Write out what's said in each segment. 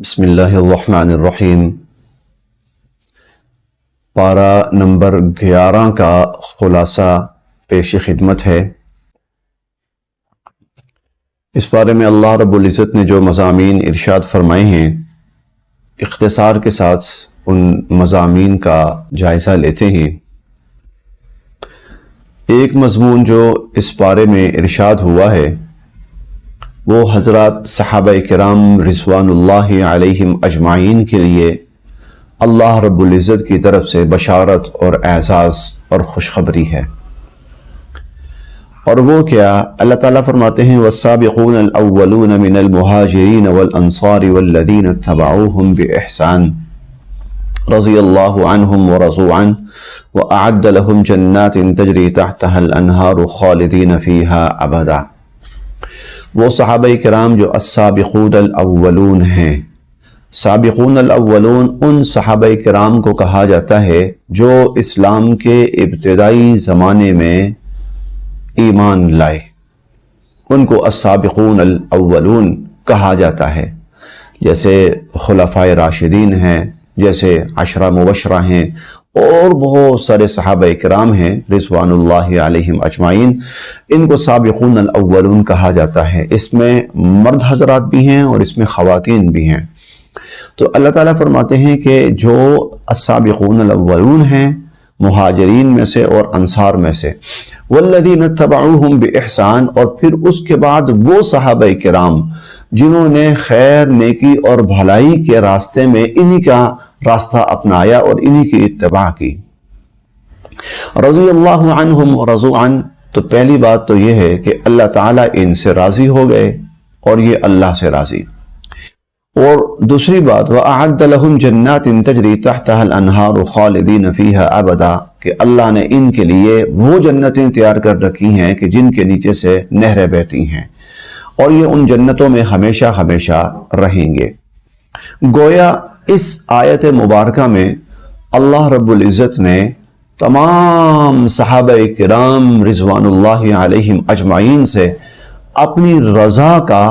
بسم اللہ الرحمن الرحیم۔ پارہ نمبر 11 کا خلاصہ پیش خدمت ہے۔ اس بارے میں اللہ رب العزت نے جو مضامین ارشاد فرمائے ہیں، اختصار کے ساتھ ان مضامین کا جائزہ لیتے ہیں۔ ایک مضمون جو اس بارے میں ارشاد ہوا ہے وہ حضرات صحابہ کرام رضوان اللہ علیہم اجمعین کے لیے اللہ رب العزت کی طرف سے بشارت اور اعزاز اور خوشخبری ہے۔ اور وہ کیا؟ اللہ تعالیٰ فرماتے ہیں والسابقون الاولون من المہاجرین والانصار والذین اتبعوہم باحسان رضی اللہ عنہم ورضوا عنہ واعد لهم جنات تجری تحتها الانہار خالدین فیہا ابدا۔ وہ صحابہ کرام جو السابقون الاولون ہیں، سابقون الاولون ان صحابہ کرام کو کہا جاتا ہے جو اسلام کے ابتدائی زمانے میں ایمان لائے، ان کو السابقون الاولون کہا جاتا ہے۔ جیسے خلفائے راشدین ہیں، جیسے عشرہ مبشرہ ہیں، اور بہت سارے صحابہ کرام ہیں رضوان اللہ علیہم اجمعین، ان کو سابقون الاولون کہا جاتا ہے۔ اس میں مرد حضرات بھی ہیں اور اس میں خواتین بھی ہیں۔ تو اللہ تعالیٰ فرماتے ہیں کہ جو السابقون الاولون ہیں مہاجرین میں سے اور انصار میں سے، والذین اتبعوہم باحسان، اور پھر اس کے بعد وہ صحابہ کرام جنہوں نے خیر، نیکی اور بھلائی کے راستے میں انہی کا راستہ اپنایا اور انہی کی اتباع کی۔ رضی اللہ عنہم ورضوا عنہ، تو پہلی بات تو یہ ہے کہ اللہ تعالیٰ ان سے راضی ہو گئے اور یہ اللہ سے راضی۔ اور دوسری بات وَأَعَدَّ لَهُمْ جَنَّاتٍ تَجْرِي تَحْتَهَا الْأَنْهَارُ خَالِدِينَ فِيهَا أَبَدًا، کہ اللہ نے ان کے لیے وہ جنتیں تیار کر رکھی ہیں کہ جن کے نیچے سے نہریں بہتی ہیں، اور یہ ان جنتوں میں ہمیشہ ہمیشہ رہیں گے۔ گویا اس آیت مبارکہ میں اللہ رب العزت نے تمام صحابہ کرام رضوان اللہ علیہم اجمعین سے اپنی رضا کا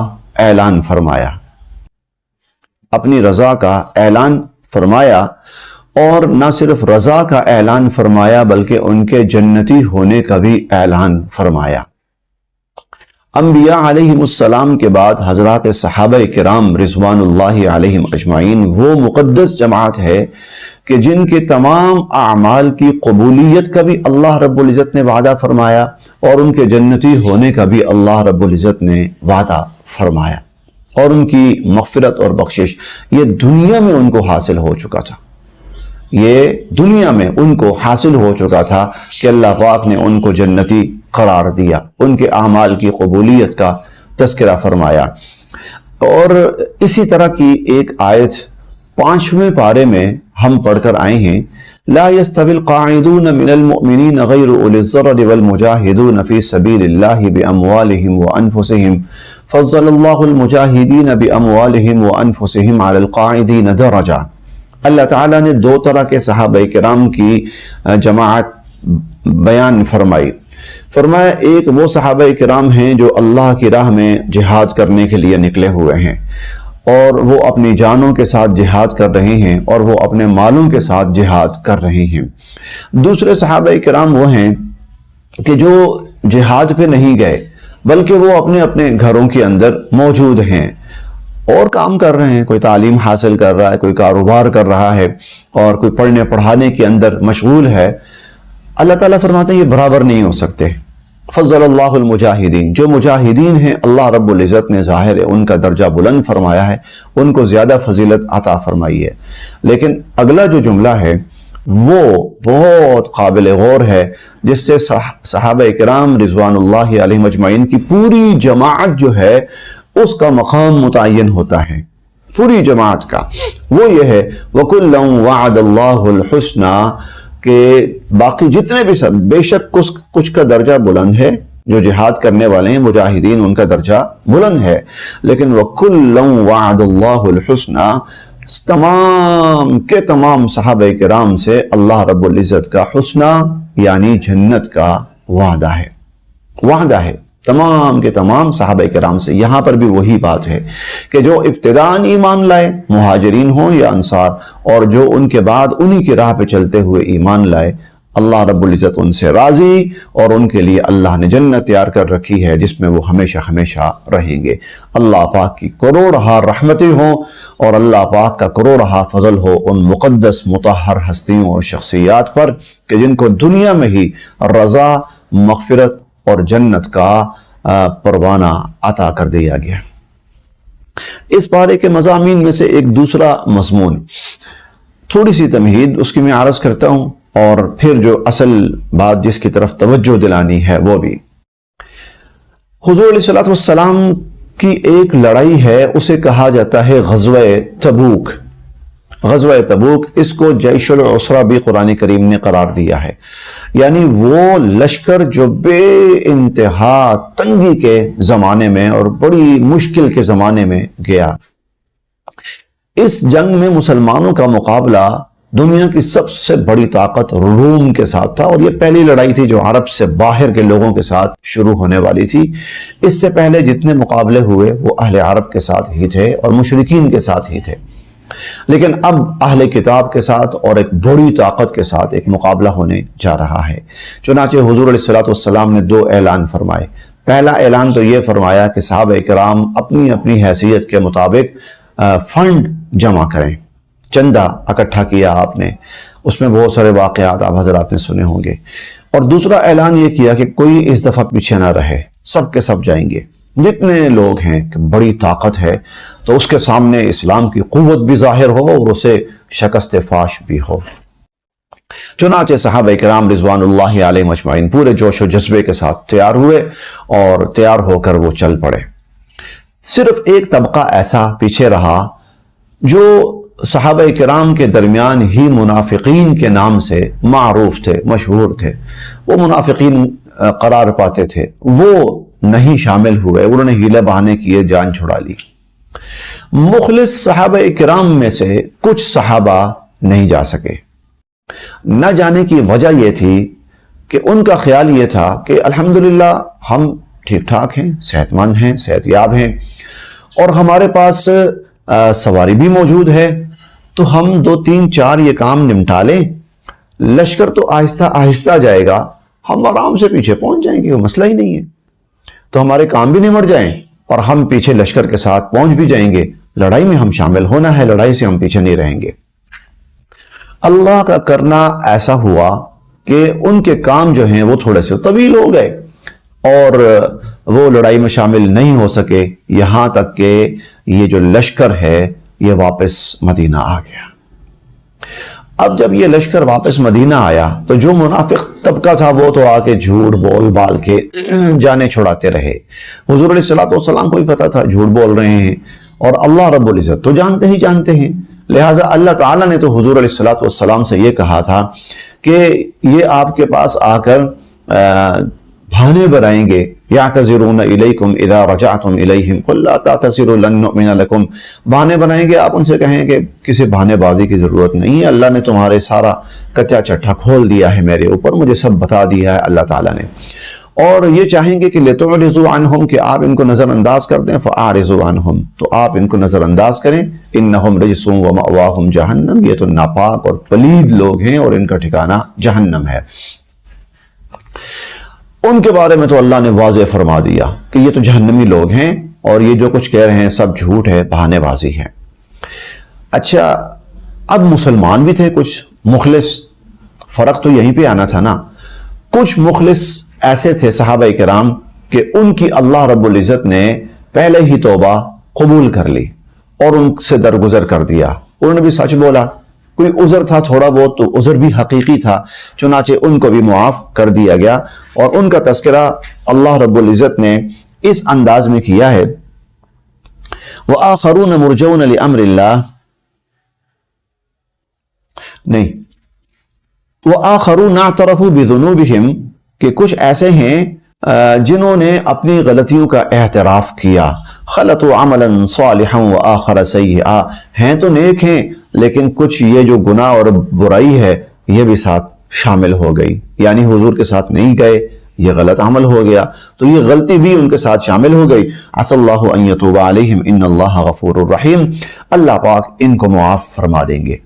اعلان فرمایا، اپنی رضا کا اعلان فرمایا، اور نہ صرف رضا کا اعلان فرمایا بلکہ ان کے جنتی ہونے کا بھی اعلان فرمایا۔ انبیاء علیہم السلام کے بعد حضرات صحابہ کرام رضوان اللہ علیہم اجمعین وہ مقدس جماعت ہے کہ جن کے تمام اعمال کی قبولیت کا بھی اللہ رب العزت نے وعدہ فرمایا، اور ان کے جنتی ہونے کا بھی اللہ رب العزت نے وعدہ فرمایا، اور ان کی مغفرت اور بخشش یہ دنیا میں ان کو حاصل ہو چکا تھا، یہ دنیا میں ان کو حاصل ہو چکا تھا کہ اللہ پاک نے ان کو جنتی قرار دیا، ان کے اعمال کی قبولیت کا تذکرہ فرمایا۔ اور اسی طرح کی ایک آیت 5ویں پارے میں ہم پڑھ کر آئے ہیں، لا يستوي القاعدون من المؤمنين غير أولي الضرر والمجاهدون في سبيل الله بأموالهم وأنفسهم فضل الله المجاهدين بأموالهم وأنفسهم على القاعدين درجة۔ اللہ تعالیٰ نے دو طرح کے صحابہ کرام کی جماعت بیان فرمائی۔ فرمایا ایک وہ صحابہ کرام ہیں جو اللہ کی راہ میں جہاد کرنے کے لیے نکلے ہوئے ہیں، اور وہ اپنی جانوں کے ساتھ جہاد کر رہے ہیں، اور وہ اپنے مالوں کے ساتھ جہاد کر رہے ہیں۔ دوسرے صحابہ کرام وہ ہیں کہ جو جہاد پہ نہیں گئے بلکہ وہ اپنے اپنے گھروں کے اندر موجود ہیں اور کام کر رہے ہیں، کوئی تعلیم حاصل کر رہا ہے، کوئی کاروبار کر رہا ہے، اور کوئی پڑھنے پڑھانے کے اندر مشغول ہے۔ اللہ تعالیٰ فرماتے ہیں یہ برابر نہیں ہو سکتے۔ فضل اللہ المجاہدین، جو مجاہدین ہیں اللہ رب العزت نے ظاہر ہے ان کا درجہ بلند فرمایا ہے، ان کو زیادہ فضیلت عطا فرمائی ہے۔ لیکن اگلا جو جملہ ہے وہ بہت قابل غور ہے، جس سے صحابہ کرام رضوان اللہ علیہم اجمعین کی پوری جماعت جو ہے اس کا مقام متعین ہوتا ہے، پوری جماعت کا۔ وہ یہ ہے وَكُلًّا وَعَدَ اللَّهُ الْحُسْنَى، کہ باقی جتنے بھی سب بے شک کچھ کا درجہ بلند ہے، جو جہاد کرنے والے ہیں مجاہدین ان کا درجہ بلند ہے، لیکن وَكُلًّا وَعَدَ اللَّهُ الْحُسْنَى، تمام کے تمام صحابہ کرام سے اللہ رب العزت کا حسنہ یعنی جنت کا وعدہ ہے، وعدہ ہے۔ تمام کے تمام صحابہ کرام سے۔ یہاں پر بھی وہی بات ہے کہ جو ابتداءً ایمان لائے، مہاجرین ہوں یا انصار، اور جو ان کے بعد انہی کی راہ پہ چلتے ہوئے ایمان لائے، اللہ رب العزت ان سے راضی، اور ان کے لیے اللہ نے جنت تیار کر رکھی ہے جس میں وہ ہمیشہ ہمیشہ رہیں گے۔ اللہ پاک کی کروڑہا رحمتیں ہوں اور اللہ پاک کا کروڑہا فضل ہو ان مقدس مطہر ہستیوں اور شخصیات پر کہ جن کو دنیا میں ہی رضا، مغفرت اور جنت کا پروانہ عطا کر دیا گیا۔ اس پارے کے مضامین میں سے ایک دوسرا مضمون، تھوڑی سی تمہید اس کی میں عرض کرتا ہوں، اور پھر جو اصل بات جس کی طرف توجہ دلانی ہے وہ بھی۔ حضور علیہ الصلوۃ والسلام کی ایک لڑائی ہے، اسے کہا جاتا ہے غزوہ تبوک۔ غزوہ تبوک، اس کو جیش العسرہ بھی قرآن کریم نے قرار دیا ہے، یعنی وہ لشکر جو بے انتہا تنگی کے زمانے میں اور بڑی مشکل کے زمانے میں گیا۔ اس جنگ میں مسلمانوں کا مقابلہ دنیا کی سب سے بڑی طاقت روم کے ساتھ تھا، اور یہ پہلی لڑائی تھی جو عرب سے باہر کے لوگوں کے ساتھ شروع ہونے والی تھی۔ اس سے پہلے جتنے مقابلے ہوئے وہ اہل عرب کے ساتھ ہی تھے اور مشرکین کے ساتھ ہی تھے، لیکن اب اہل کتاب کے ساتھ اور ایک بڑی طاقت کے ساتھ ایک مقابلہ ہونے جا رہا ہے۔ چنانچہ حضور علیہ الصلوۃ والسلام نے 2 اعلان فرمائے۔ پہلا اعلان تو یہ فرمایا کہ صحابہ کرام اپنی اپنی حیثیت کے مطابق فنڈ جمع کریں۔ چندہ اکٹھا کیا آپ نے، اس میں بہت سارے واقعات آپ حضرات نے سنے ہوں گے۔ اور دوسرا اعلان یہ کیا کہ کوئی اس دفعہ پیچھے نہ رہے، سب کے سب جائیں گے۔ جتنے لوگ ہیں کہ بڑی طاقت ہے تو اس کے سامنے اسلام کی قوت بھی ظاہر ہو اور اسے شکست فاش بھی ہو۔ چنانچہ صحابہ کرام رضوان اللہ علیہ مجمعین پورے جوش و جذبے کے ساتھ تیار ہوئے اور تیار ہو کر وہ چل پڑے۔ صرف ایک طبقہ ایسا پیچھے رہا جو صحابہ کرام کے درمیان ہی منافقین کے نام سے معروف تھے، مشہور تھے، وہ منافقین قرار پاتے تھے، وہ نہیں شامل ہوئے، انہوں نے ہیلے بہانے کیے، جان چھڑا لی۔ مخلص صحابہ کرام میں سے کچھ صحابہ نہیں جا سکے۔ نہ جانے کی وجہ یہ تھی کہ ان کا خیال یہ تھا کہ الحمدللہ ہم ٹھیک ٹھاک ہیں، صحت مند ہیں، صحت یاب ہیں، اور ہمارے پاس سواری بھی موجود ہے، تو ہم 2 3 4 یہ کام نمٹا لیں، لشکر تو آہستہ آہستہ جائے گا، ہم آرام سے پیچھے پہنچ جائیں گے، وہ مسئلہ ہی نہیں ہے، تو ہمارے کام بھی نمٹ جائیں اور ہم پیچھے لشکر کے ساتھ پہنچ بھی جائیں گے، لڑائی میں ہم شامل ہونا ہے، لڑائی سے ہم پیچھے نہیں رہیں گے۔ اللہ کا کرنا ایسا ہوا کہ ان کے کام جو ہیں وہ تھوڑے سے طویل ہو گئے اور وہ لڑائی میں شامل نہیں ہو سکے، یہاں تک کہ یہ جو لشکر ہے یہ واپس مدینہ آ گیا۔ اب جب یہ لشکر واپس مدینہ آیا تو جو منافق طبقہ تھا وہ تو آ کے جھوٹ بول بال کے جانے چھڑاتے رہے۔ حضور علیہ الصلوۃ والسلام کو بھی پتا تھا جھوٹ بول رہے ہیں، اور اللہ رب العزت تو جانتے ہیں، لہٰذا اللہ تعالیٰ نے تو حضور علیہ الصلوۃ والسلام سے یہ کہا تھا کہ یہ آپ کے پاس آ کر بہانے بنائیں گے، یعتذرون الیکم اذا رجعتم الیہم قل لا تعتذروا لن نؤمن لکم، بہانے بنائیں گے، آپ ان سے کہیں کہ کسی بہانے بازی کی ضرورت نہیں ہے، اللہ نے تمہارے سارا کچا چٹھا کھول دیا ہے میرے اوپر، مجھے سب بتا دیا ہے اللہ تعالیٰ نے۔ اور یہ چاہیں گے کہ لتعرضوا عنہم، کہ آپ ان کو نظر انداز کر دیں، فاعرضوا عنہم، تو آپ ان کو نظر انداز کریں، انہم رجس ومأواہم جہنم، یہ تو ناپاک اور پلید لوگ ہیں اور ان کا ٹھکانہ جہنم ہے۔ ان کے بارے میں تو اللہ نے واضح فرما دیا کہ یہ تو جہنمی لوگ ہیں اور یہ جو کچھ کہہ رہے ہیں سب جھوٹ ہے، بہانے بازی ہے۔ اچھا، اب مسلمان بھی تھے کچھ مخلص، فرق تو یہیں پہ آنا تھا نا۔ کچھ مخلص ایسے تھے صحابہ کرام کہ ان کی اللہ رب العزت نے پہلے ہی توبہ قبول کر لی اور ان سے درگزر کر دیا، انہوں نے بھی سچ بولا، کوئی عذر تھا تھوڑا بہت تو عذر بھی حقیقی تھا، چنانچہ ان کو بھی معاف کر دیا گیا، اور ان کا تذکرہ اللہ رب العزت نے اس انداز میں کیا ہے، وَآخَرُونَ مُرْجَوْنَ لِأَمْرِ اللَّهِ، نہیں، وَآخَرُونَ اعْتَرَفُوا بِذُنُوبِهِمْ، کہ کچھ ایسے ہیں جنہوں نے اپنی غلطیوں کا اعتراف کیا، خلطوا عملا صالحا وآخر سیئا، ہیں تو نیک ہیں لیکن کچھ یہ جو گناہ اور برائی ہے یہ بھی ساتھ شامل ہو گئی، یعنی حضور کے ساتھ نہیں گئے، یہ غلط عمل ہو گیا، تو یہ غلطی بھی ان کے ساتھ شامل ہو گئی۔ عسى الله ان يتوب عليهم ان الله غفور رحیم، اللہ پاک ان کو معاف فرما دیں گے۔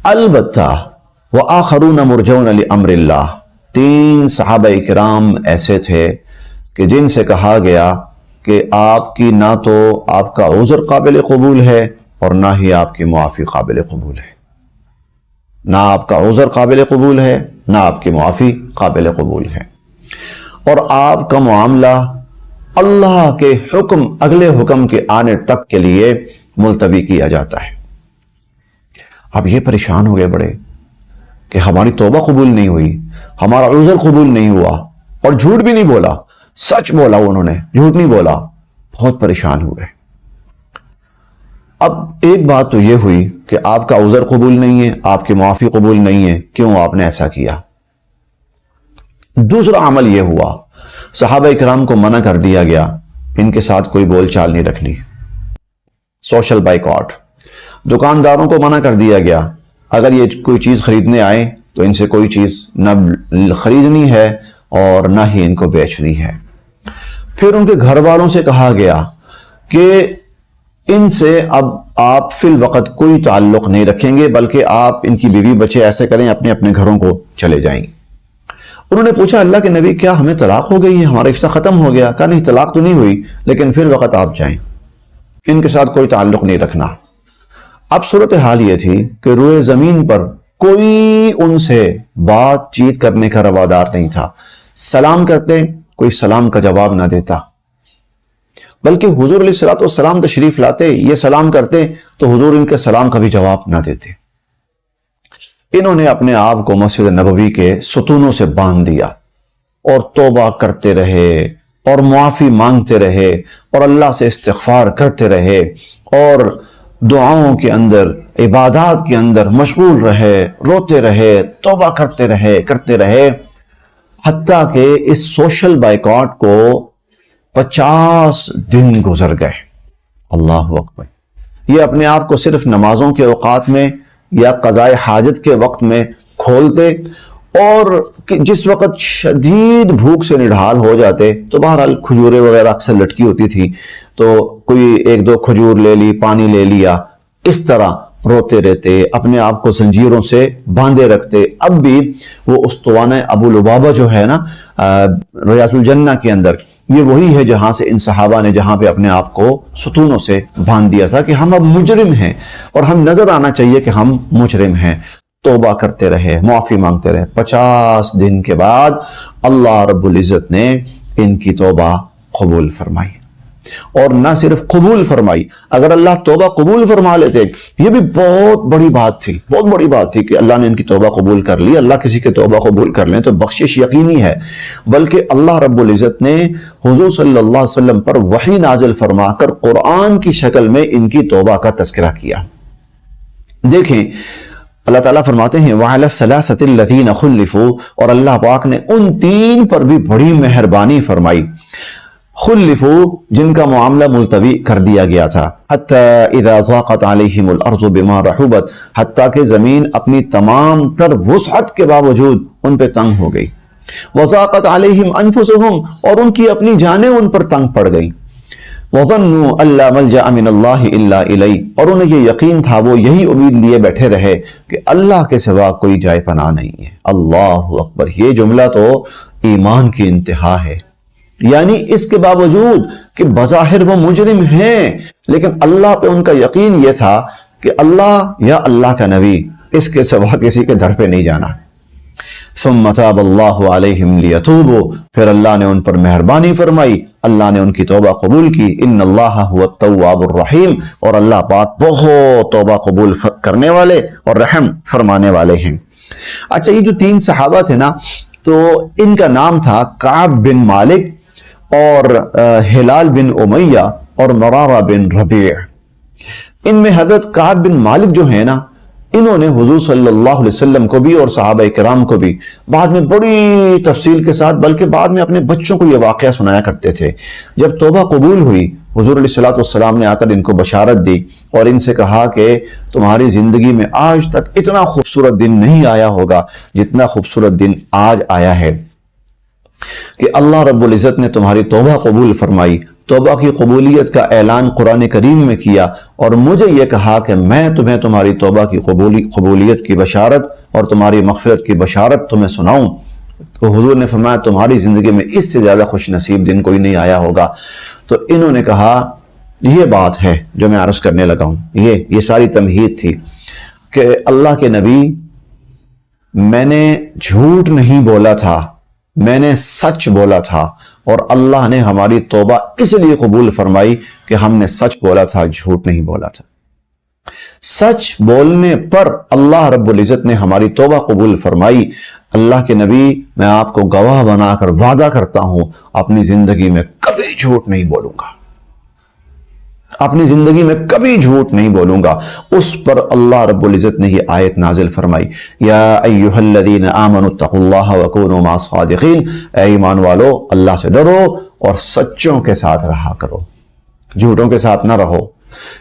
البتہ وآخرون مرجون لامر اللہ، 3 صحابہ کرام ایسے تھے کہ جن سے کہا گیا کہ آپ کی نہ تو آپ کا عذر قابل قبول ہے اور نہ ہی آپ کی معافی قابل قبول ہے، نہ آپ کا عذر قابل قبول ہے نہ آپ کی معافی قابل قبول ہے، اور آپ کا معاملہ اللہ کے حکم، اگلے حکم کے آنے تک کے لیے ملتوی کیا جاتا ہے۔ اب یہ پریشان ہو گئے بڑے کہ ہماری توبہ قبول نہیں ہوئی، ہمارا عذر قبول نہیں ہوا، اور جھوٹ بھی نہیں بولا، سچ بولا انہوں نے، جھوٹ نہیں بولا۔ بہت پریشان ہوئے۔ اب ایک بات تو یہ ہوئی کہ آپ کا عذر قبول نہیں ہے، آپ کی معافی قبول نہیں ہے، کیوں آپ نے ایسا کیا؟ دوسرا عمل یہ ہوا، صحابہ کرام کو منع کر دیا گیا ان کے ساتھ کوئی بول چال نہیں رکھنی، سوشل بائیکاٹ۔ دکانداروں کو منع کر دیا گیا، اگر یہ کوئی چیز خریدنے آئے تو ان سے کوئی چیز نہ خریدنی ہے اور نہ ہی ان کو بیچنی ہے۔ پھر ان کے گھر والوں سے کہا گیا کہ ان سے اب آپ فی الوقت کوئی تعلق نہیں رکھیں گے، بلکہ آپ ان کی بیوی بچے ایسے کریں اپنے اپنے گھروں کو چلے جائیں۔ انہوں نے پوچھا اللہ کے نبی کیا ہمیں طلاق ہو گئی ہے، ہمارا رشتہ ختم ہو گیا؟ کہا نہیں، طلاق تو نہیں ہوئی، لیکن فی الوقت آپ جائیں، ان کے ساتھ کوئی تعلق نہیں رکھنا۔ اب صورتحال یہ تھی کہ روئے زمین پر کوئی ان سے بات چیت کرنے کا روادار نہیں تھا۔ سلام کرتے، کوئی سلام کا جواب نہ دیتا، بلکہ حضور علیہ السلام تشریف لاتے، یہ سلام کرتے تو حضور ان کے سلام کا بھی جواب نہ دیتے۔ انہوں نے اپنے آپ کو مسجد نبوی کے ستونوں سے باندھ دیا اور توبہ کرتے رہے اور معافی مانگتے رہے اور اللہ سے استغفار کرتے رہے اور دعاؤں کے اندر، عبادات کے اندر مشغول رہے، روتے رہے، توبہ کرتے رہے، حتیٰ کہ اس سوشل بائیکاٹ کو 50 دن گزر گئے۔ اللہ اکبر۔ یہ اپنے آپ کو صرف نمازوں کے اوقات میں یا قضاء حاجت کے وقت میں کھولتے، اور جس وقت شدید بھوک سے نڈھال ہو جاتے تو بہرحال کھجوریں وغیرہ اکثر لٹکی ہوتی تھی، تو کوئی 1-2 کھجور لے لی، پانی لے لیا، اس طرح روتے رہتے، اپنے آپ کو زنجیروں سے باندھے رکھتے۔ اب بھی وہ استوانہ ابو لبابہ جو ہے نا ریاض الجنہ کے اندر، یہ وہی ہے جہاں سے ان صحابہ نے جہاں پہ اپنے آپ کو ستونوں سے باندھ دیا تھا کہ ہم اب مجرم ہیں اور ہم نظر آنا چاہیے کہ ہم مجرم ہیں۔ توبہ کرتے رہے، معافی مانگتے رہے۔ 50 دن کے بعد اللہ رب العزت نے ان کی توبہ قبول فرمائی، اور نہ صرف قبول فرمائی، اگر اللہ توبہ قبول فرما لیتے، یہ بھی بہت بڑی بات تھی کہ اللہ نے ان کی توبہ قبول کر لی۔ اللہ کسی کے توبہ قبول کر لیں تو بخشش یقینی ہے، بلکہ اللہ رب العزت نے حضور صلی اللہ علیہ وسلم پر وحی نازل فرما کر قرآن کی شکل میں ان کی توبہ کا تذکرہ کیا۔ دیکھیں اللہ تعالیٰ فرماتے ہیں وَعَلَى الثَّلَاثَةِ الَّذِينَ خُلِّفُوا، اور اللہ پاک نے ان 3 پر بھی بڑی مہربانی فرمائی، خلفوا جن کا معاملہ ملتوی کر دیا گیا تھا، حَتَّى إِذَا ضَاقَتْ عَلَيْهِمُ الْأَرْضُ بِمَا رَحُبَتْ، حتیٰ کہ زمین اپنی تمام تر وسعت کے باوجود ان پہ تنگ ہو گئی، وَضَاقَتْ عَلَيْهِمْ أَنفُسُهُمْ اور ان کی اپنی جانیں ان پر تنگ پڑ گئیں، وَظَنُّوا أَن لَّا مَلْجَأَ مِنَ اللَّهِ إِلَّا إِلَيْهِ اور انہیں یہ یقین تھا، وہ یہی امید لیے بیٹھے رہے کہ اللہ کے سوا کوئی جائے پناہ نہیں ہے۔ اللہ اکبر۔ یہ جملہ تو ایمان کی انتہا ہے، یعنی اس کے باوجود کہ بظاہر وہ مجرم ہیں، لیکن اللہ پہ ان کا یقین یہ تھا کہ اللہ یا اللہ کا نبی، اس کے سوا کسی کے در پہ نہیں جانا۔ ثم تاب اللہ علیہم لیتوبوا، پھر اللہ نے ان پر مہربانی فرمائی، اللہ نے ان کی توبہ قبول کی۔ ان اللہ هو التواب الرحیم، اور اللہ پاک بہت توبہ قبول کرنے والے اور رحم فرمانے والے ہیں۔ اچھا، یہ جو 3 صحابہ تھے نا، تو ان کا نام تھا کعب بن مالک اور ہلال بن امیہ اور مرارہ بن ربیع۔ ان میں حضرت کعب بن مالک جو ہے نا، انہوں نے حضور صلی اللہ علیہ وسلم کو بھی اور صحابہ کرام کو بھی بعد میں بڑی تفصیل کے ساتھ، بلکہ بعد میں اپنے بچوں کو یہ واقعہ سنایا کرتے تھے۔ جب توبہ قبول ہوئی، حضور علیہ السلام نے آ کر ان کو بشارت دی اور ان سے کہا کہ تمہاری زندگی میں آج تک اتنا خوبصورت دن نہیں آیا ہوگا جتنا خوبصورت دن آج آیا ہے۔ کہ اللہ رب العزت نے تمہاری توبہ قبول فرمائی، توبہ کی قبولیت کا اعلان قرآن کریم میں کیا، اور مجھے یہ کہا کہ میں تمہیں تمہاری توبہ کی قبولیت کی بشارت اور تمہاری مغفرت کی بشارت تمہیں سناؤں، تو حضور نے فرمایا تمہاری زندگی میں اس سے زیادہ خوش نصیب دن کوئی نہیں آیا ہوگا۔ تو انہوں نے کہا یہ بات ہے جو میں عرض کرنے لگا ہوں، یہ ساری تمہید تھی کہ اللہ کے نبی، میں نے جھوٹ نہیں بولا تھا، میں نے سچ بولا تھا، اور اللہ نے ہماری توبہ اس لیے قبول فرمائی کہ ہم نے سچ بولا تھا، جھوٹ نہیں بولا تھا۔ سچ بولنے پر اللہ رب العزت نے ہماری توبہ قبول فرمائی۔ اللہ کے نبی، میں آپ کو گواہ بنا کر وعدہ کرتا ہوں اپنی زندگی میں کبھی جھوٹ نہیں بولوں گا، اپنی زندگی میں کبھی جھوٹ نہیں بولوں گا۔ اس پر اللہ رب العزت نے یہ آیت نازل فرمائی، یا ایھا الذین آمنوا اتقوا اللہ وکونوا مع الصادقین، اے ایمان والو اللہ سے ڈرو اور سچوں کے ساتھ رہا کرو، جھوٹوں کے ساتھ نہ رہو،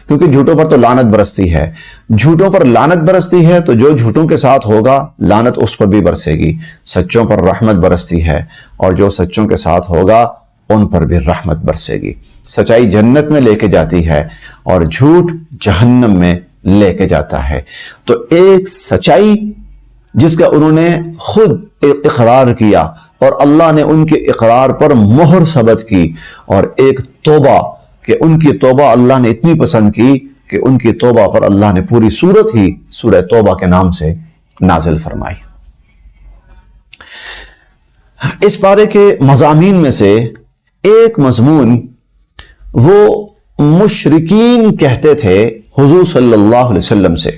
کیونکہ جھوٹوں پر تو لعنت برستی ہے۔ جھوٹوں پر لعنت برستی ہے تو جو جھوٹوں کے ساتھ ہوگا لعنت اس پر بھی برسے گی۔ سچوں پر رحمت برستی ہے اور جو سچوں کے ساتھ ہوگا ان پر بھی رحمت برسے گی۔ سچائی جنت میں لے کے جاتی ہے اور جھوٹ جہنم میں لے کے جاتا ہے۔ تو ایک سچائی جس کا انہوں نے خود اقرار کیا اور اللہ نے ان کے اقرار پر مہر ثبت کی، اور ایک توبہ کہ ان کی توبہ اللہ نے اتنی پسند کی کہ ان کی توبہ پر اللہ نے پوری سورت ہی سورہ توبہ کے نام سے نازل فرمائی۔ اس پارے کے مضامین میں سے ایک مضمون وہ مشرکین کہتے تھے حضور صلی اللہ علیہ وسلم سے،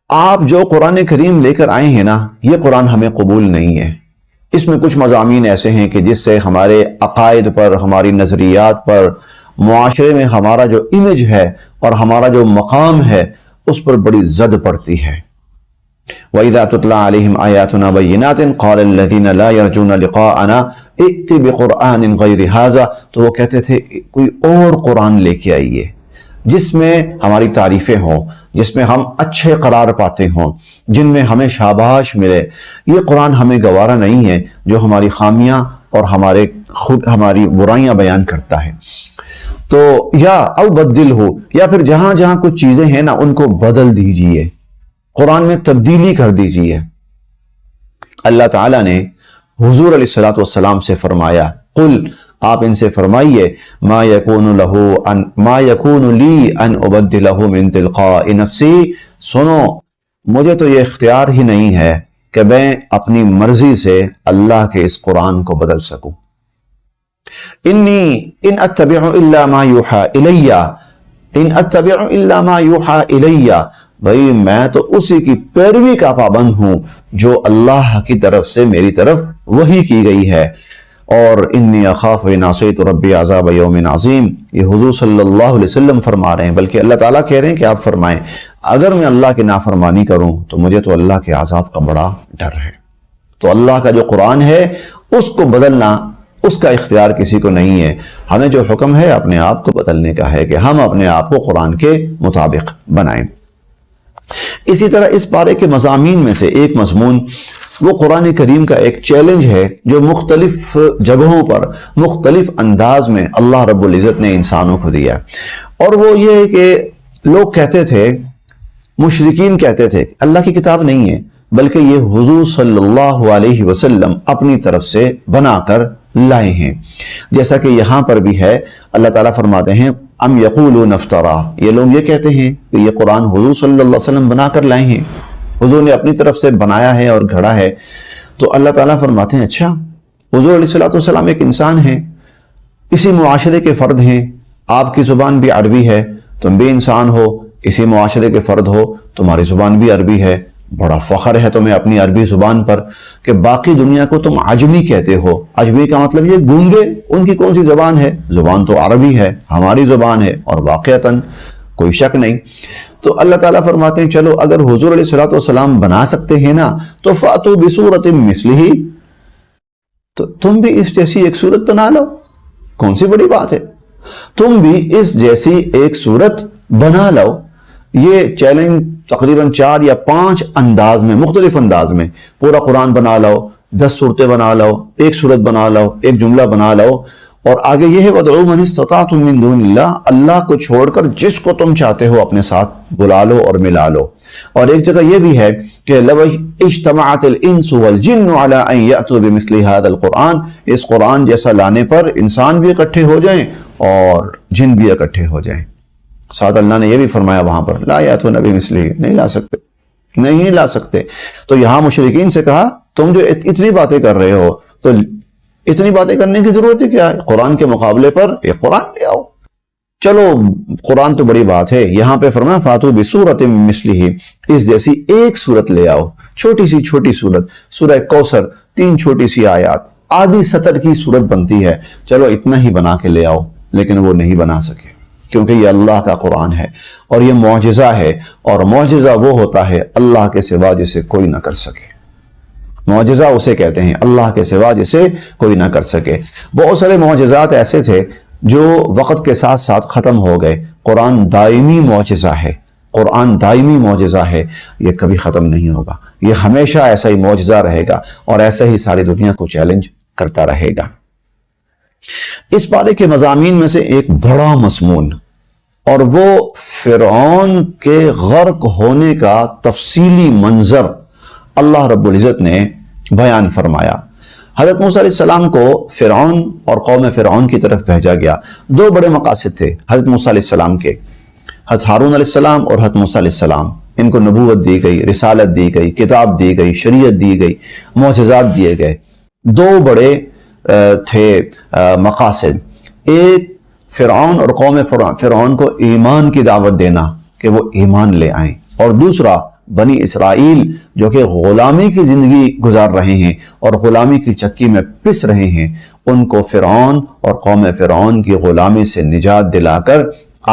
آپ جو قرآن کریم لے کر آئے ہیں نا، یہ قرآن ہمیں قبول نہیں ہے، اس میں کچھ مضامین ایسے ہیں کہ جس سے ہمارے عقائد پر، ہماری نظریات پر، معاشرے میں ہمارا جو امیج ہے اور ہمارا جو مقام ہے اس پر بڑی زد پڑتی ہے۔ وَإِذَا تُتْلَىٰ عَلَيْهِمْ آيَاتُنَا بَيِّنَاتٍ قَالَ الَّذِينَ لَا يَرْجُونَ لِقَاءَنَا ائْتِ بِقُرْآنٍ غَيْرِ هَٰذَا، تو وہ کہتے تھے کوئی اور قرآن لے کے آئیے جس میں ہماری تعریفیں ہوں، جس میں ہم اچھے قرار پاتے ہوں، جن میں ہمیں شاباش ملے۔ یہ قرآن ہمیں گوارا نہیں ہے جو ہماری خامیاں اور ہماری برائیاں بیان کرتا ہے۔ تو یا او بدل ہو، یا پھر جہاں جہاں کچھ چیزیں ہیں نا ان کو بدل دیجئے، قرآن میں تبدیلی کر دیجئے۔ اللہ تعالیٰ نے حضور علیہ السلام سے فرمایا، قل، آپ ان سے فرمائیے، ما یکون لی ان ابدلہ من تلقاء نفسی، سنو مجھے تو یہ اختیار ہی نہیں ہے کہ میں اپنی مرضی سے اللہ کے اس قرآن کو بدل سکوں۔ ان اتبع الا ما یوحى الی، ان اتبع الا ما یوحى الی، بھئی میں تو اسی کی پیروی کا پابند ہوں جو اللہ کی طرف سے میری طرف وحی کی گئی ہے۔ اور انی اخاف ان عصیت ربی عذاب یوم عظیم، یہ حضور صلی اللہ علیہ وسلم فرما رہے ہیں، بلکہ اللہ تعالیٰ کہہ رہے ہیں کہ آپ فرمائیں اگر میں اللہ کی نافرمانی کروں تو مجھے تو اللہ کے عذاب کا بڑا ڈر ہے۔ تو اللہ کا جو قرآن ہے اس کو بدلنا، اس کا اختیار کسی کو نہیں ہے۔ ہمیں جو حکم ہے اپنے آپ کو بدلنے کا ہے کہ ہم اپنے آپ کو قرآن کے مطابق بنائیں۔ اسی طرح اس پارے کے مضامین میں سے ایک مضمون وہ قرآن کریم کا ایک چیلنج ہے جو مختلف جگہوں پر مختلف انداز میں اللہ رب العزت نے انسانوں کو دیا، اور وہ یہ ہے کہ لوگ کہتے تھے، مشرکین کہتے تھے اللہ کی کتاب نہیں ہے بلکہ یہ حضور صلی اللہ علیہ وسلم اپنی طرف سے بنا کر لائے ہیں۔ جیسا کہ یہاں پر بھی ہے، اللہ تعالیٰ فرماتے ہیں ام یقولون افترا، یہ لوگ یہ کہتے ہیں کہ یہ قرآن حضور صلی اللہ علیہ وسلم بنا کر لائے ہیں، حضور نے اپنی طرف سے بنایا ہے اور گھڑا ہے۔ تو اللہ تعالیٰ فرماتے ہیں اچھا، حضور علیہ السلام ایک انسان ہے، اسی معاشرے کے فرد ہیں، آپ کی زبان بھی عربی ہے، تم بھی انسان ہو، اسی معاشرے کے فرد ہو، تمہاری زبان بھی عربی ہے، بڑا فخر ہے تمہیں اپنی عربی زبان پر کہ باقی دنیا کو تم عجمی کہتے ہو۔ عجمی کا مطلب یہ گونگے، ان کی کون سی زبان ہے؟ زبان تو عربی ہے، ہماری زبان ہے، اور واقعتاً کوئی شک نہیں۔ تو اللہ تعالیٰ فرماتے ہیں چلو اگر حضور علیہ السلام بنا سکتے ہیں نا تو فَأْتُوا بِسُورَةٍ مِثْلِهِ، تو تم بھی اس جیسی ایک صورت بنا لو، کون سی بڑی بات ہے، تم بھی اس جیسی ایک صورت بنا لو۔ یہ چیلنج تقریباً 4 یا 5 انداز میں، مختلف انداز میں، پورا قرآن بنا لو، 10 صورتیں بنا لو، ایک صورت بنا لو، ایک جملہ بنا لو، اور آگے یہ ہے وَادْعُوا مَنِ اسْتَطَعْتُم مِّن دُونِ اللَّهِ، اللہ کو چھوڑ کر جس کو تم چاہتے ہو اپنے ساتھ بلا لو اور ملا لو۔ اور ایک جگہ یہ بھی ہے کہ لَوْ اجْتَمَعَتِ الْإِنسُ وَالْجِنُّ عَلَىٰ أَن يَأْتُوا بِمِثْلِ هَٰذَا الْقُرْآنِ، اس قرآن جیسا لانے پر انسان بھی اکٹھے ہو جائیں اور جن بھی اکٹھے ہو جائیں۔ ساتھ اللہ نے یہ بھی فرمایا وہاں پر لا یأتون بمثلہ، نہیں لا سکتے، نہیں لا سکتے۔ تو یہاں مشرکین سے کہا تم جو اتنی باتیں کر رہے ہو تو اتنی باتیں کرنے کی ضرورت ہے کیا ہے؟ قرآن کے مقابلے پر ایک قرآن لے آؤ۔ چلو قرآن تو بڑی بات ہے، یہاں پہ فرمایا فاتو بسورۃ من مثلہ، اس جیسی ایک سورت لے آؤ، چھوٹی سورت، سورہ کوثر، 3 چھوٹی سی آیات، آدھی سطر کی سورت بنتی ہے، چلو اتنا ہی بنا کے لے آؤ، لیکن وہ نہیں بنا سکے، کیونکہ یہ اللہ کا قرآن ہے اور یہ معجزہ ہے، اور معجزہ وہ ہوتا ہے اللہ کے سوا جسے کوئی نہ کر سکے۔ معجزہ اسے کہتے ہیں اللہ کے سوا جسے کوئی نہ کر سکے۔ بہت سارے معجزات ایسے تھے جو وقت کے ساتھ ساتھ ختم ہو گئے۔ قرآن دائمی معجزہ ہے، قرآن دائمی معجزہ ہے، یہ کبھی ختم نہیں ہوگا، یہ ہمیشہ ایسا ہی معجزہ رہے گا اور ایسا ہی ساری دنیا کو چیلنج کرتا رہے گا۔ اس پارے کے مضامین میں سے ایک بڑا مضمون، اور وہ فرعون کے غرق ہونے کا تفصیلی منظر اللہ رب العزت نے بیان فرمایا۔ حضرت موسیٰ علیہ السلام کو فرعون اور قوم فرعون کی طرف بھیجا گیا۔ 2 بڑے مقاصد تھے حضرت موسیٰ علیہ السلام کے، حضرت ہارون علیہ السلام اور حضرت موسیٰ علیہ السلام، ان کو نبوت دی گئی، رسالت دی گئی، کتاب دی گئی، شریعت دی گئی، معجزات دیے گئے۔ 2 بڑے تھے مقاصد، ایک فرعون اور قوم فرعون کو ایمان کی دعوت دینا کہ وہ ایمان لے آئیں، اور دوسرا بنی اسرائیل جو کہ غلامی کی زندگی گزار رہے ہیں اور غلامی کی چکی میں پس رہے ہیں، ان کو فرعون اور قوم فرعون کی غلامی سے نجات دلا کر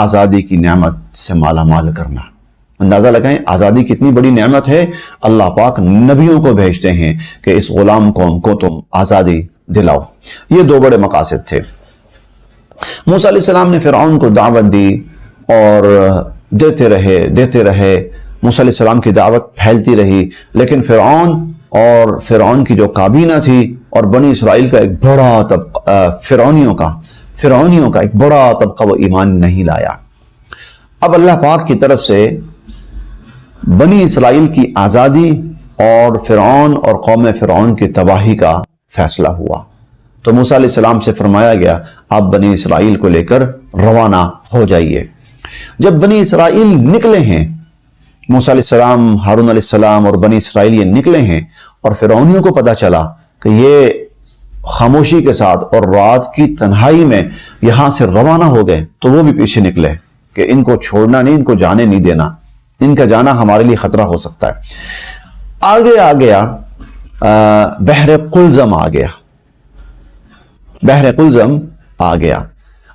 آزادی کی نعمت سے مالا مال کرنا۔ اندازہ لگائیں آزادی کتنی بڑی نعمت ہے، اللہ پاک نبیوں کو بھیجتے ہیں کہ اس غلام قوم کو تم آزادی دلاؤ۔ یہ 2 بڑے مقاصد تھے۔ موسیٰ علیہ السلام نے فرعون کو دعوت دی اور دیتے رہے، موسیٰ علیہ السلام کی دعوت پھیلتی رہی، لیکن فرعون اور فرعون کی جو کابینہ تھی اور بنی اسرائیل کا ایک بڑا طبقہ، فرعونیوں کا ایک بڑا طبقہ وہ ایمان نہیں لایا۔ اب اللہ پاک کی طرف سے بنی اسرائیل کی آزادی اور فرعون اور قوم فرعون کی تباہی کا فیصلہ ہوا، تو موسیٰ علیہ السلام سے فرمایا گیا آپ بنی اسرائیل کو لے کر روانہ ہو جائیے۔ جب بنی اسرائیل نکلے ہیں، موسیٰ علیہ السلام، ہارون علیہ السلام اور بنی اسرائیل یہ نکلے ہیں، اور فرعونیوں کو پتہ چلا کہ یہ خاموشی کے ساتھ اور رات کی تنہائی میں یہاں سے روانہ ہو گئے، تو وہ بھی پیچھے نکلے کہ ان کو چھوڑنا نہیں، ان کو جانے نہیں دینا، ان کا جانا ہمارے لیے خطرہ ہو سکتا ہے۔ آگے آ گیا بحر قلزم آ گیا، بحر قلزم آ گیا۔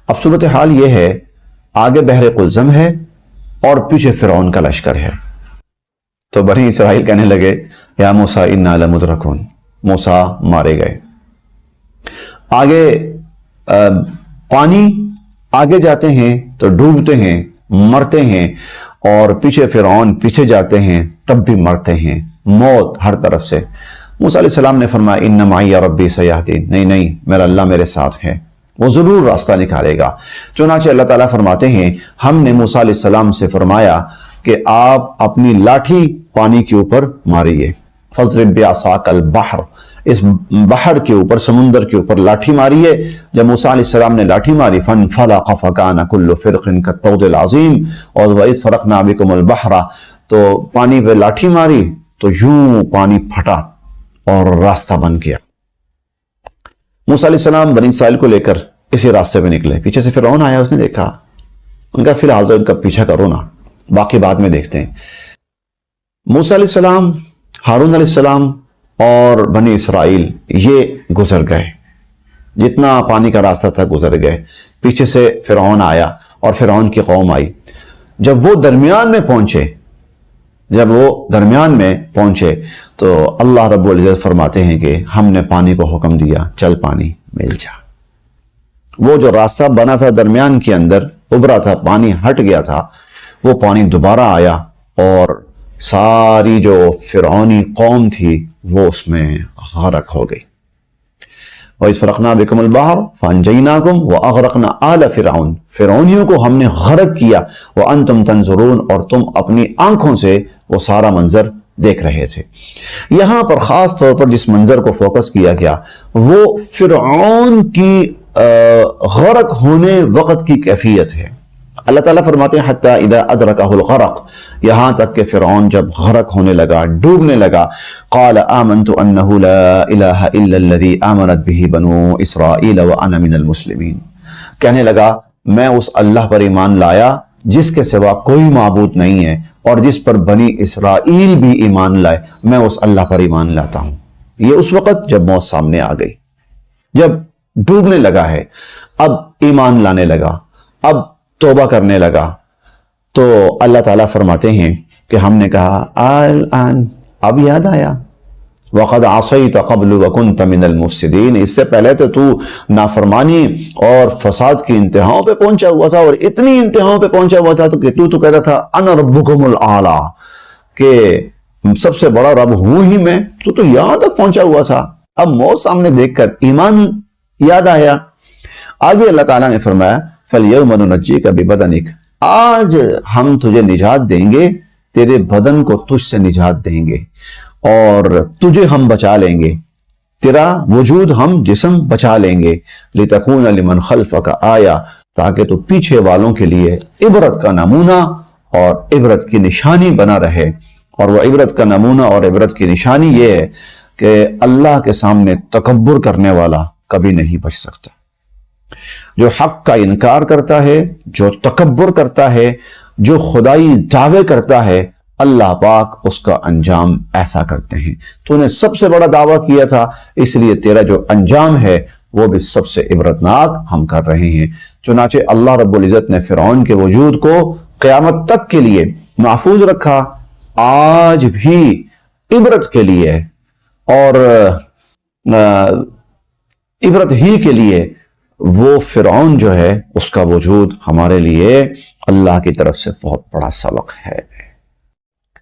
اب صورتحال یہ ہے آگے بحر قلزم ہے اور پیچھے فرعون کا لشکر ہے، تو بنی اسرائیل کہنے لگے یا موسیٰ انا لمدرکون، موسیٰ مارے گئے۔ آگے پانی آگے جاتے ہیں تو ڈوبتے ہیں، مرتے ہیں، اور پیچھے فرعون پیچھے جاتے ہیں تب بھی مرتے ہیں، موت ہر طرف سے۔ موسیٰ علیہ السلام نے فرمایا ان معی ربی سیہدین، نہیں میرا اللہ میرے ساتھ ہے، وہ ضرور راستہ نکالے گا۔ چنانچہ اللہ تعالیٰ فرماتے ہیں ہم نے موسیٰ علیہ السلام سے فرمایا کہ آپ اپنی لاٹھی پانی کے اوپر ماریے، فَاضْرِبْ بِعَصَاكَ الْبَحْرَ، اس بحر کے اوپر، سمندر کے اوپر لاٹھی ماریے۔ جب موسیٰ علیہ السلام نے لاٹھی ماری فَانْفَلَقَ فَكَانَ كُلُّ فِرْقٍ كَالطَّوْدِ الْعَظِيمِ، اور وَإِذْ فَرَقْنَا بِكُمُ الْبَحْرَ، تو پانی پہ لاٹھی ماری تو یوں پانی پھٹا اور راستہ بن گیا۔ موسیٰ علیہ السلام بنی اسرائیل کو لے کر اسی راستے پہ نکلے، پیچھے سے فرعون آیا، اس نے دیکھا، ان کا فی الحال تو ان کا پیچھا کرو نا، باقی بعد میں دیکھتے ہیں۔ موسیٰ علیہ السلام، ہارون علیہ السلام اور بنی اسرائیل یہ گزر گئے، جتنا پانی کا راستہ تھا گزر گئے۔ پیچھے سے فرعون آیا اور فرعون کی قوم آئی۔ جب وہ درمیان میں پہنچے تو اللہ رب العزت فرماتے ہیں کہ ہم نے پانی کو حکم دیا چل پانی مل جا۔ وہ جو راستہ بنا تھا درمیان کے اندر ابھرا تھا، پانی ہٹ گیا تھا، وہ پانی دوبارہ آیا اور ساری جو فرعونی قوم تھی وہ اس میں غرق ہو گئی۔ وَإِذْ فَرَقْنَا بِكُمُ الْبَحْرَ فَأَنْجَيْنَاكُمْ وَأَغْرَقْنَا آلَ فِرْعَوْنَ، فرعونیوں کو ہم نے غرق کیا، وَأَنْتُمْ تَنْظُرُونَ، اور تم اپنی آنکھوں سے وہ سارا منظر دیکھ رہے تھے۔ یہاں پر خاص طور پر جس منظر کو فوکس کیا گیا وہ فرعون کی غرق ہونے وقت کی کیفیت ہے۔ اللہ تعالیٰ فرماتے ہیں حتی اذا ادرکہ الغرق، یہاں تک کہ فرعون جب غرق ہونے لگا، ڈوبنے لگا، قال آمنت انہ لا الہ الا الذی آمنت بہ بنو اسرائیل وانا من المسلمین، کہنے لگا میں اس اللہ پر ایمان لایا جس کے سوا کوئی معبود نہیں ہے اور جس پر بنی اسرائیل بھی ایمان لائے، میں اس اللہ پر ایمان لاتا ہوں۔ یہ اس وقت جب موت سامنے آ گئی، جب ڈوبنے لگا ہے، اب ایمان لانے لگا، اب توبہ کرنے لگا، تو اللہ تعالیٰ فرماتے ہیں کہ ہم نے کہا الآن، اب یاد آیا، وَقَدْ عَصَيْتَ قَبْلُ وَكُنْتَ مِنَ الْمُفْسِدِينَ، اس سے پہلے تو نافرمانی اور فساد کی انتہاؤں پہ پہنچا ہوا تھا، اور اتنی انتہاؤں پہ پہنچا ہوا تھا کہ تو کہتا تھا انا ربکم الاعلیٰ، کہ سب سے بڑا رب ہوں ہی میں، تو یہاں تک پہنچا ہوا تھا، اب موت سامنے دیکھ کر ایمان یاد آیا۔ آگے اللہ تعالیٰ نے فرمایا فَالْيَوْمَ نُنَجِّيكَ بِبَدَنِكَ، آج ہم تجھے نجات دیں گے، تیرے بدن کو تجھ سے نجات دیں گے، اور تجھے ہم بچا لیں گے، تیرا وجود ہم جسم بچا لیں گے، لِتَكُونَ لِمَنْ خَلْفَكَ آیَةً، تاکہ تو پیچھے والوں کے لیے عبرت کا نمونہ اور عبرت کی نشانی بنا رہے۔ اور وہ عبرت کا نمونہ اور عبرت کی نشانی یہ ہے کہ اللہ کے سامنے تکبر کرنے والا کبھی نہیں بچ سکتا۔ جو حق کا انکار کرتا ہے، جو تکبر کرتا ہے، جو خدائی دعوے کرتا ہے، اللہ پاک اس کا انجام ایسا کرتے ہیں۔ تو نے سب سے بڑا دعویٰ کیا تھا، اس لیے تیرا جو انجام ہے وہ بھی سب سے عبرتناک ہم کر رہے ہیں۔ چنانچہ اللہ رب العزت نے فرعون کے وجود کو قیامت تک کے لیے محفوظ رکھا، آج بھی عبرت کے لیے اور عبرت ہی کے لیے وہ فرعون جو ہے اس کا وجود ہمارے لیے اللہ کی طرف سے بہت بڑا سبق ہے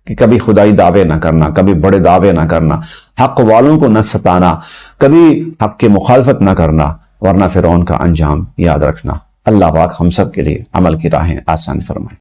کہ کبھی خدائی دعوے نہ کرنا، کبھی بڑے دعوے نہ کرنا، حق والوں کو نہ ستانا، کبھی حق کی مخالفت نہ کرنا، ورنہ فرعون کا انجام یاد رکھنا۔ اللہ پاک ہم سب کے لیے عمل کی راہیں آسان فرمائے۔